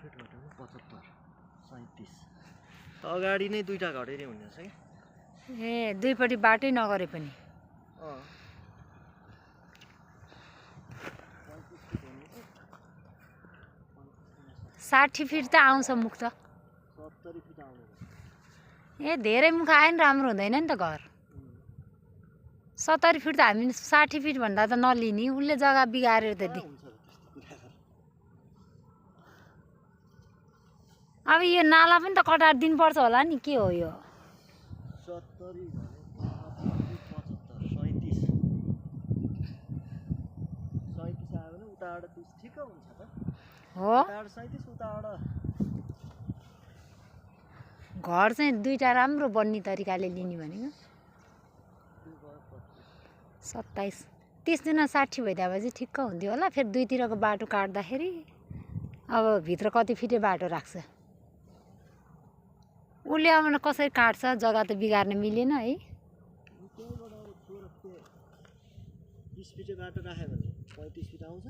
fit घटेको 75 37 अगाडि नै दुईटा घटेरै हुने रहेछ क्या ए दुईपट्टि बाटै नगरे पनि 60 फिट त आउँछ मुख त 70 फिट आउने ए धेरै मुख आयो नि राम्रो हुँदैन नि त घर 70 फिट त हामी 60 फिट भन्दा त नलिने उसले जग्गा बिगारेर त दि अब यो नाला पनि त कटाएर दिनुपर्छ होला नि के हो यो 70 भने 75 37 आयो भने उताबाट 30 ठिक हुन्छ त हो उताबाट 37 उताबाट घर चाहिँ दुईटा राम्रो बन्ने तरिकाले लिने भनेको 27 30 दिनमा 60 भइदिए भए चाहिँ ठिक्क हुन्थ्यो होला फेरि दुईतिरको बाटो काट्दाखेरि अब भित्र कति फिटे बाटो राख्छ उसले अब कसरी काट्छ जग्गा त बिगार्न मिलेन है 20 फिट बाटो राख्यो भने 35 फिट आउँछ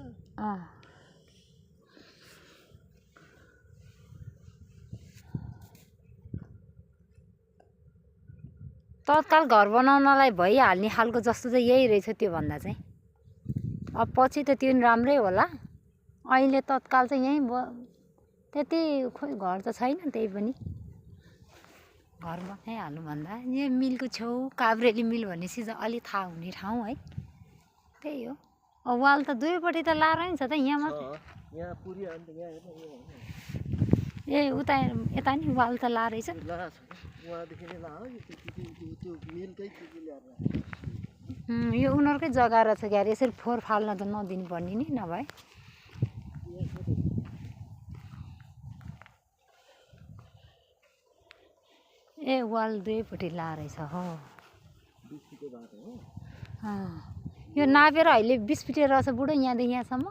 तत्काल घर बनाउनलाई भइहाल्ने खालको जस्तो चाहिँ यही रहेछ त्यो भन्दा चाहिँ अब पछि त त्यो राम्रै होला अहिले तत्काल चाहिँ यही त्यति खोइ घर त छैन त्यही पनि घर बनाइहाल्नु भन्दा यहाँ मिलको छेउ काभ्रेली मिल भनेपछि चाहिँ अलि थाहा हुने ठाउँ है त्यही हो अब वाल त दुवैपट्टि त लाएर नि छ त यहाँ मात्रै यहाँ पुरी अनि त यहाँ ए उता यता नि वाल त ला रहेछ वहाँदेखि नै ला हो त्यो मिलकै के ल्याएर यो उनीहरूकै जग्गा रहेछ क्यारे यसरी फोहोर फाल्न त नदिनु पर्ने नि नभए ए वाल दुवैपट्टि ला रहेछ हो यो नापेर अहिले 20 फिटे रहेछ बुढो यहाँदेखि यहाँसम्म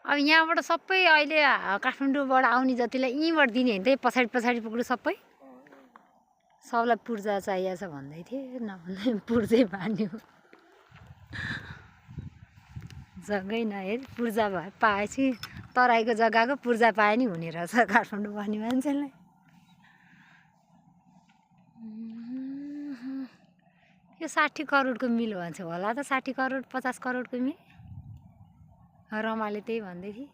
अब यहाँबाट सबै अहिले काठमाडौँबाट आउने जतिलाई यहीँबाट दिने होइन त्यही पछाडि पछाडि पुग्नु सबै सबलाई पूर्जा चाहिएको छ भन्दै थिएँ नभन्दै पूर्जै बान्यो जग्गै नहेर पूर्जा भए पाएपछि तराईको जग्गाको पूर्जा पाए नि हुने रहेछ काठमाडौँ भन्ने मान्छेलाई यो 60 करोडको मिल भन्छ होला त 60 करोड 50 करोडको मिल रमाले त्यही भन्दै थिए